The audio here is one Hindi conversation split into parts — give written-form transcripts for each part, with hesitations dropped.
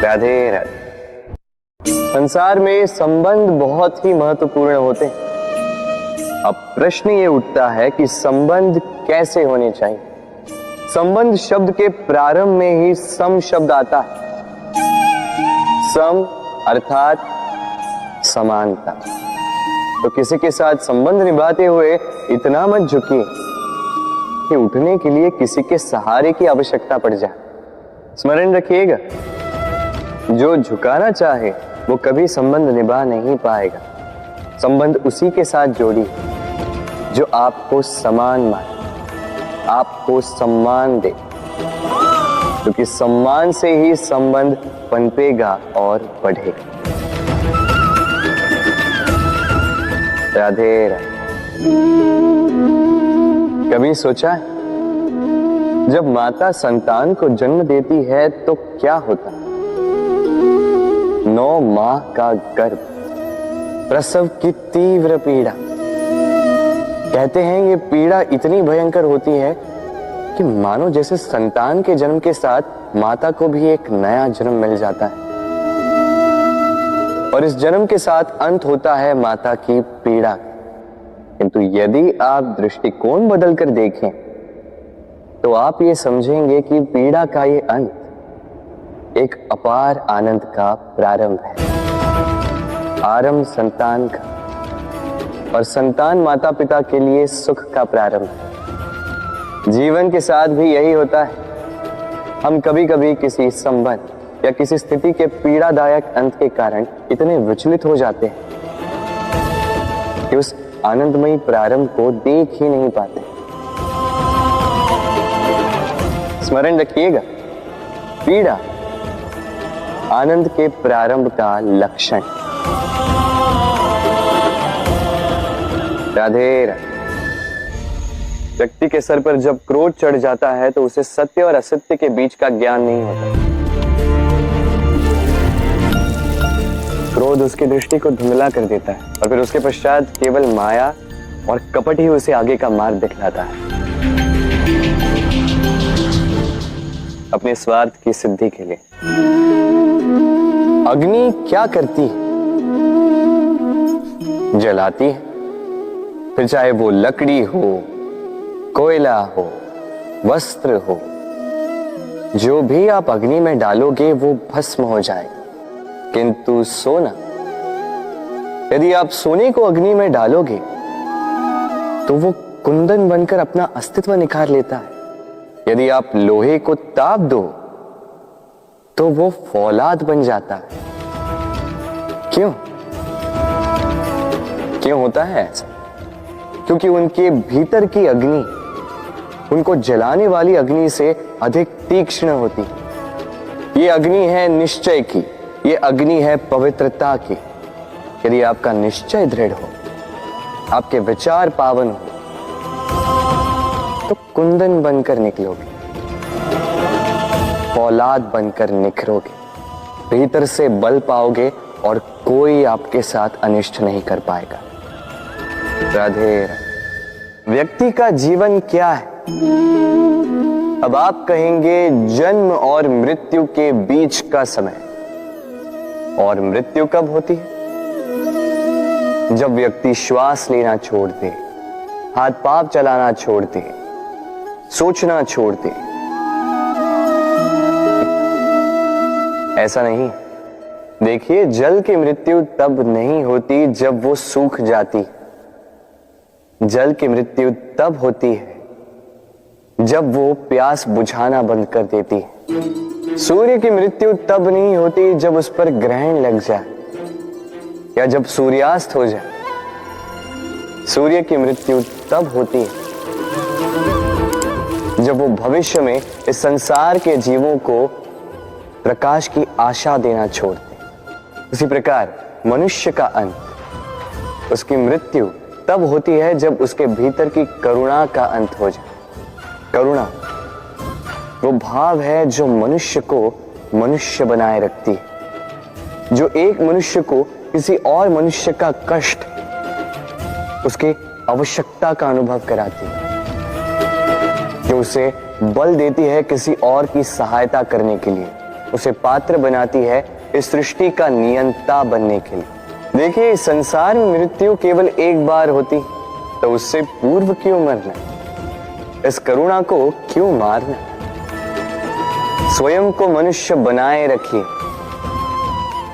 राधे राधे। संसार में संबंध बहुत ही महत्वपूर्ण होते हैं। अब प्रश्न ये उठता है कि संबंध कैसे होने चाहिए। संबंध शब्द के प्रारंभ में ही सम शब्द आता है। सम अर्थात समानता। तो किसी के साथ संबंध निभाते हुए इतना मत झुकिए कि उठने के लिए किसी के सहारे की आवश्यकता पड़ जाए। स्मरण रखिएगा, जो झुकाना चाहे वो कभी संबंध निभा नहीं पाएगा। संबंध उसी के साथ जोड़ी जो आपको समान माने, आपको सम्मान दे, क्योंकि सम्मान से ही संबंध पनपेगा और बढ़ेगा। राधे राधे। कभी सोचा है जब माता संतान को जन्म देती है तो क्या होता है? 9 माह का गर्भ, प्रसव की तीव्र पीड़ा। कहते हैं ये पीड़ा इतनी भयंकर होती है कि मानो जैसे संतान के जन्म के साथ माता को भी एक नया जन्म मिल जाता है और इस जन्म के साथ अंत होता है माता की पीड़ा। किंतु यदि आप दृष्टिकोण बदलकर देखें तो आप ये समझेंगे कि पीड़ा का ये अंत एक अपार आनंद का प्रारंभ है। आरंभ संतान का, और संतान माता पिता के लिए सुख का प्रारंभ है। जीवन के साथ भी यही होता है। हम कभी कभी किसी संबंध या किसी स्थिति के पीड़ादायक अंत के कारण इतने विचलित हो जाते हैं कि उस आनंदमयी प्रारंभ को देख ही नहीं पाते। स्मरण रखिएगा, पीड़ा आनंद के प्रारंभ का लक्षण। राधे राधे। व्यक्ति के सर पर जब क्रोध चढ़ जाता है तो उसे सत्य और असत्य के बीच का ज्ञान नहीं होता। क्रोध उसकी दृष्टि को धुंधला कर देता है और फिर उसके पश्चात केवल माया और कपट ही उसे आगे का मार्ग दिखलाता है, अपने स्वार्थ की सिद्धि के लिए। अग्नि क्या करती है? जलाती है। फिर चाहे वो लकड़ी हो, कोयला हो, वस्त्र हो, जो भी आप अग्नि में डालोगे वो भस्म हो जाएगा। किंतु सोना, यदि आप सोने को अग्नि में डालोगे तो वो कुंदन बनकर अपना अस्तित्व निखार लेता है। यदि आप लोहे को ताप दो तो वो फौलाद बन जाता है। क्यों क्यों होता है ऐसा? क्योंकि उनके भीतर की अग्नि उनको जलाने वाली अग्नि से अधिक तीक्ष्ण होती है। ये अग्नि है निश्चय की, ये अग्नि है पवित्रता की। यदि आपका निश्चय दृढ़ हो, आपके विचार पावन हो, तो कुंदन बनकर निकलोगे, फौलाद बनकर निखरोगे, भीतर से बल पाओगे और कोई आपके साथ अनिष्ट नहीं कर पाएगा। राधे राधे। व्यक्ति का जीवन क्या है? अब आप कहेंगे जन्म और मृत्यु के बीच का समय। और मृत्यु कब होती है? जब व्यक्ति श्वास लेना छोड़ दे, हाथ पांव चलाना छोड़ दे, सोचना छोड़ दे। ऐसा नहीं। देखिए, जल की मृत्यु तब नहीं होती जब वो सूख जाती। जल की मृत्यु तब होती है जब वो प्यास बुझाना बंद कर देती है। सूर्य की मृत्यु तब नहीं होती जब उस पर ग्रहण लग जाए या जब सूर्यास्त हो जाए। सूर्य की मृत्यु तब होती है जब वो भविष्य में इस संसार के जीवों को प्रकाश की आशा देना छोड़ दे। उसी प्रकार मनुष्य का अंत, उसकी मृत्यु तब होती है जब उसके भीतर की करुणा का अंत हो जाए। करुणा वो भाव है जो मनुष्य को मनुष्य बनाए रखती है, जो एक मनुष्य को किसी और मनुष्य का कष्ट, उसकी आवश्यकता का अनुभव कराती है, जो उसे बल देती है किसी और की सहायता करने के लिए, उसे पात्र बनाती है इस सृष्टि का नियंता बनने के लिए। देखिए, इस संसार में मृत्यु केवल एक बार होती, तो उससे पूर्व क्यों मरना? इस करुणा को क्यों मारना? स्वयं को मनुष्य बनाए रखिए,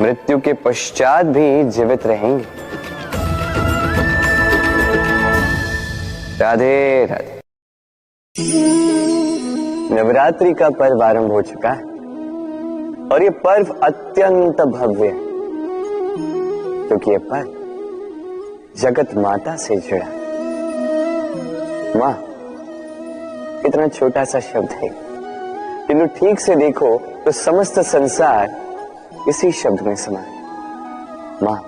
मृत्यु के पश्चात भी जीवित रहेंगे। राधे राधे। नवरात्रि का पर्व आरंभ हो चुका है और ये पर्व अत्यंत भव्य है, क्योंकि ये पर्व जगत माता से जुड़ा। मां इतना छोटा सा शब्द है, किंतु ठीक से देखो तो समस्त संसार इसी शब्द में समा है। मां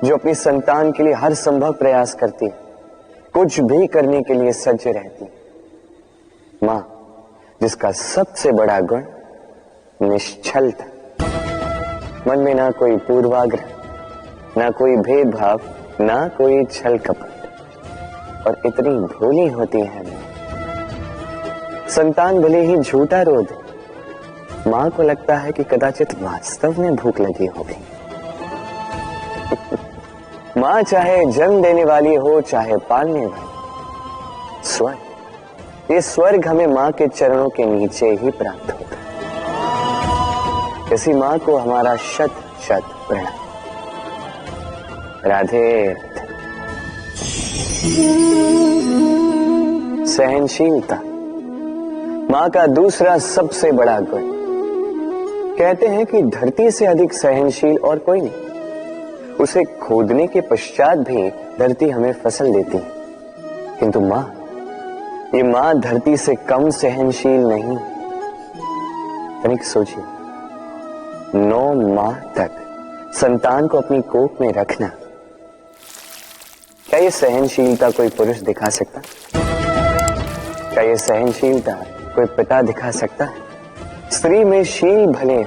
जो अपनी संतान के लिए हर संभव प्रयास करती है, कुछ भी करने के लिए सज्ज रहती है। मां जिसका सबसे बड़ा गुण निश्चलता, मन में ना कोई पूर्वाग्रह, ना कोई भेदभाव, ना कोई छल कपट, और इतनी भोली होती है मां। संतान भले ही झूठा रो दे, मां को लगता है कि कदाचित वास्तव में भूख लगी होगी। मां चाहे जन्म देने वाली हो, चाहे पालने वाली, स्वर्ग, ये स्वर्ग हमें मां के चरणों के नीचे ही प्राप्त होता है। इसी मां को हमारा शत शत प्रणाम। राधे राधे। सहनशीलता मां का दूसरा सबसे बड़ा गुण। कहते हैं कि धरती से अधिक सहनशील और कोई नहीं। उसे खोदने के पश्चात भी धरती हमें फसल देती है, किंतु मां, ये मां धरती से कम सहनशील नहीं। तनिक सोचिए, 9 माह तक संतान को अपनी कोख में रखना, क्या ये सहनशीलता कोई पुरुष दिखा सकता? क्या ये सहनशीलता कोई पिता दिखा सकता है? स्त्री में शील भले,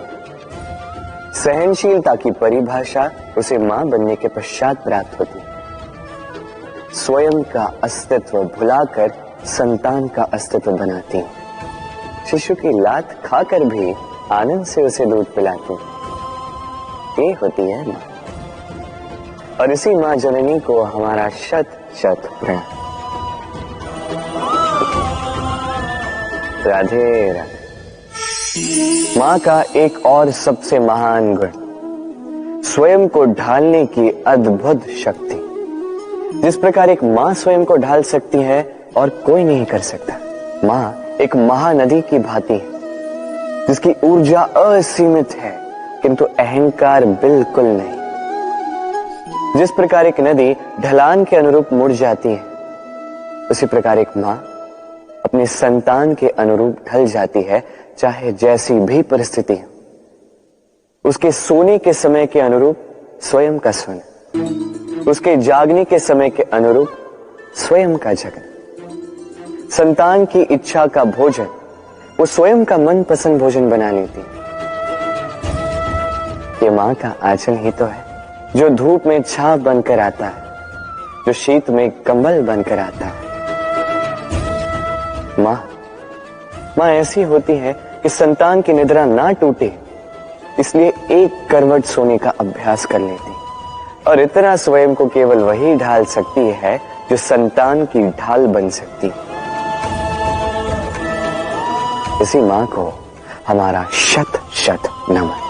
सहनशीलता की परिभाषा उसे मां बनने के पश्चात प्राप्त होती है। स्वयं का अस्तित्व भुलाकर संतान का अस्तित्व बनाती है। शिशु की लात खाकर भी आनंद से उसे दूध पिलाती है। ये होती है मां, और इसी मां जननी को हमारा शत शत प्रणाम। राधे राधे। मां का एक और सबसे महान गुण, स्वयं को ढालने की अद्भुत शक्ति। जिस प्रकार एक मां स्वयं को ढाल सकती है और कोई नहीं कर सकता। मां एक महानदी की भांति है, जिसकी ऊर्जा असीमित है, किंतु अहंकार बिल्कुल नहीं। जिस प्रकार एक नदी ढलान के अनुरूप मुड़ जाती है, उसी प्रकार एक मां अपने संतान के अनुरूप ढल जाती है, चाहे जैसी भी परिस्थिति हो। उसके सोने के समय के अनुरूप स्वयं का सोना, उसके जागने के समय के अनुरूप स्वयं का जगना। संतान की इच्छा का भोजन वो स्वयं का मनपसंद भोजन बना लेती है। ये मां का आंचल ही तो है, जो धूप में छाप बनकर आता है, जो शीत में कंबल बनकर आता है। मां ऐसी होती है कि संतान की निद्रा ना टूटे, इसलिए एक करवट सोने का अभ्यास कर लेती है, और इतना स्वयं को केवल वही ढाल सकती है जो संतान की ढाल बन सकती है। इसी मां को हमारा शत शत नमन।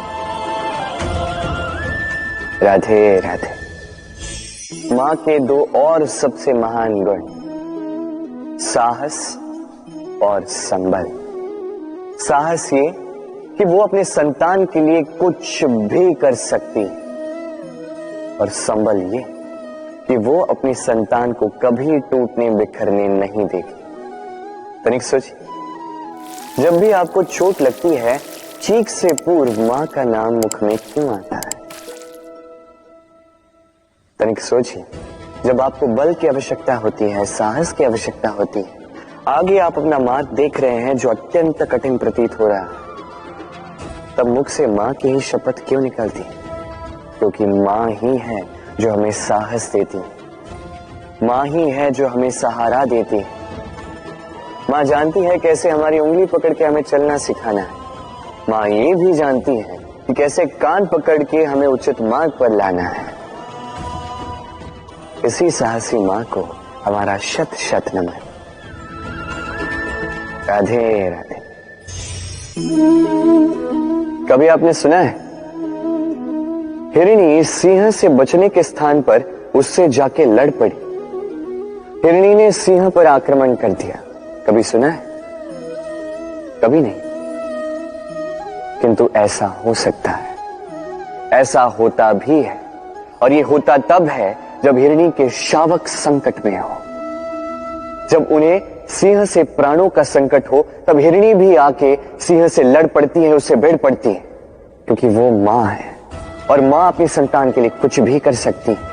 राधे राधे। मां के 2 और सबसे महान गुण, साहस और संबल। साहस ये कि वो अपने संतान के लिए कुछ भी कर सकती है, और संबल ये कि वो अपनी संतान को कभी टूटने बिखरने नहीं देगी। तनिक सोचिए, जब भी आपको चोट लगती है, चीख से पूर्व मां का नाम मुख में क्यों आता है? तनिक सोचिए, जब आपको बल की आवश्यकता होती है, साहस की आवश्यकता होती है, आगे आप अपना मार्ग देख रहे हैं जो अत्यंत कठिन प्रतीत हो रहा है, तब मुख से मां की ही शपथ क्यों निकलती है? क्योंकि मां ही है जो हमें साहस देती है, मां ही है जो हमें सहारा देती है। मां जानती है कैसे हमारी उंगली पकड़ के हमें चलना सिखाना है, माँ ये भी जानती है कि कैसे कान पकड़ के हमें उचित मार्ग पर लाना है। इसी साहसी माँ को हमारा शत शत नमन। राधे राधे। कभी आपने सुना है हिरणी सिंह से बचने के स्थान पर उससे जाके लड़ पड़ी, हिरणी ने सिंह पर आक्रमण कर दिया। कभी सुना है? कभी नहीं। किंतु ऐसा हो सकता है, ऐसा होता भी है, और ये होता तब है जब हिरणी के शावक संकट में हो, जब उन्हें सिंह से प्राणों का संकट हो, तब हिरणी भी आके सिंह से लड़ पड़ती है, उससे भिड़ पड़ती है, क्योंकि वो मां है और मां अपनी संतान के लिए कुछ भी कर सकती है।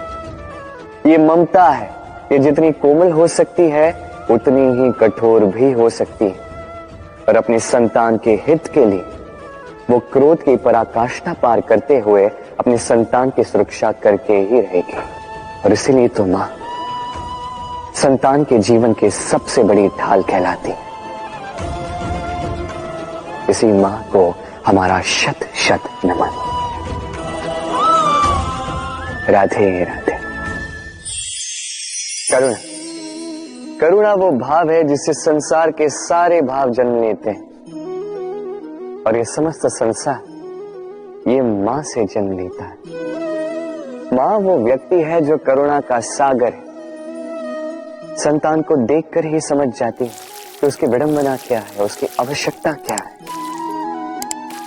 ये ममता है, ये जितनी कोमल हो सकती है उतनी ही कठोर भी हो सकती है, और अपनी संतान के हित के लिए वो क्रोध की पराकाष्ठा पार करते हुए अपनी संतान की सुरक्षा करके ही रहेगी। और इसीलिए तो मां संतान के जीवन की सबसे बड़ी ढाल कहलाती है। इसी मां को हमारा शत शत नमन। राधे राधे। करुणा, करुणा वो भाव है जिससे संसार के सारे भाव जन्म लेते हैं, और ये समस्त संसार ये मां से जन्म लेता है। मां वो व्यक्ति है जो करुणा का सागर है। संतान को देखकर ही समझ जाती है कि उसकी विडंबना क्या है, उसकी आवश्यकता क्या है।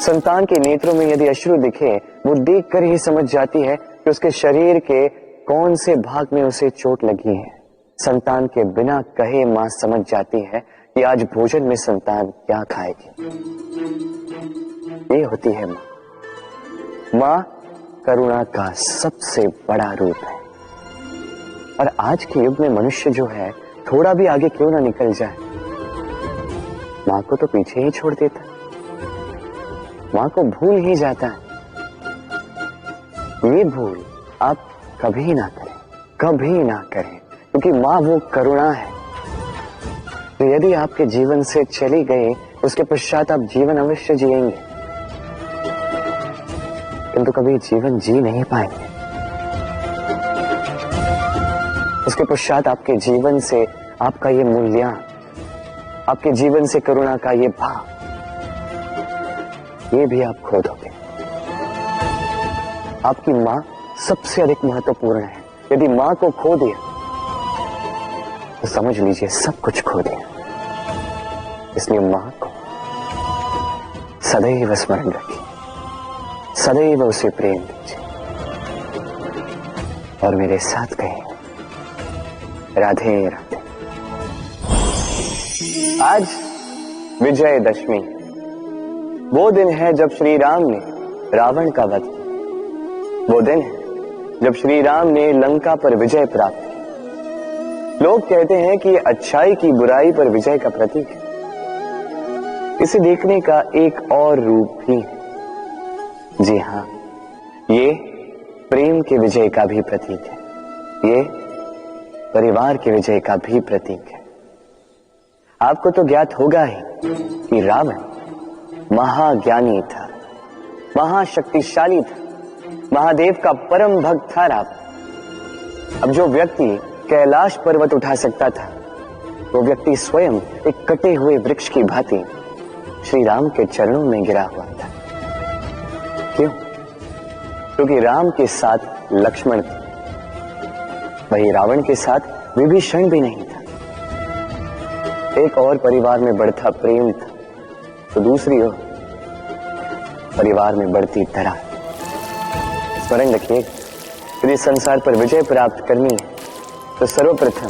संतान के नेत्रों में यदि अश्रु दिखे, वो देखकर ही समझ जाती है कि उसके शरीर के कौन से भाग में उसे चोट लगी है। संतान के बिना कहे मां समझ जाती है कि आज भोजन में संतान क्या खाएगी। ये होती है मां। मां करुणा का सबसे बड़ा रूप है। और आज के युग में मनुष्य जो है, थोड़ा भी आगे क्यों ना निकल जाए, मां को तो पीछे ही छोड़ देता है, मां को भूल ही जाता है। ये भूल आप कभी ना करें, कभी ना करें, क्योंकि मां वो करुणा है तो यदि आपके जीवन से चली गई, उसके पश्चात आप जीवन अवश्य जिएंगे, किंतु कभी जीवन जी नहीं पाएंगे। उसके पश्चात आपके जीवन से आपका ये मूल्यांकन, आपके जीवन से करुणा का ये भाव, ये भी आप खो दोगे। आपकी मां सबसे अधिक महत्वपूर्ण है। यदि मां को खो दिया तो समझ लीजिए सब कुछ खो दिया। इसलिए मां को सदैव स्मरण रखिए, सदैव उसे प्रेम दीजिए, और मेरे साथ कहिए राधे राधे। आज विजयदशमी, वो दिन है जब श्री राम ने रावण का वध किया। वो दिन है जब श्री राम ने लंका पर विजय प्राप्त की। लोग कहते हैं कि ये अच्छाई की बुराई पर विजय का प्रतीक है। इसे देखने का एक और रूप भी है। जी हां, ये प्रेम के विजय का भी प्रतीक है, ये परिवार के विजय का भी प्रतीक है। आपको तो ज्ञात होगा ही कि रावण महाज्ञानी था, महाशक्तिशाली था, महादेव का परम भक्त था रावण। अब जो व्यक्ति कैलाश पर्वत उठा सकता था, वो व्यक्ति स्वयं एक कटे हुए वृक्ष की भांति श्री राम के चरणों में गिरा हुआ था। क्यों? क्योंकि राम के साथ लक्ष्मण थे, वही रावण के साथ विभीषण भी नहीं था। एक और परिवार में बढ़ता प्रेम था, तो दूसरी ओर परिवार में बढ़ती दरार। स्मरण रखिए, यदि संसार पर विजय प्राप्त करनी है तो सर्वप्रथम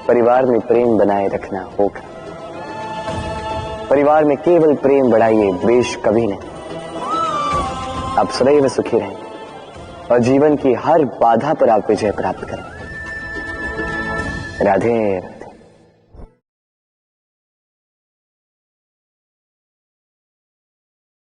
परिवार में प्रेम बनाए रखना होगा। परिवार में केवल प्रेम बढ़ाइए, द्वेष कभी नहीं। आप सदैव सुखी रहेंगे और जीवन की हर बाधा पर आप विजय प्राप्त करें। राधे।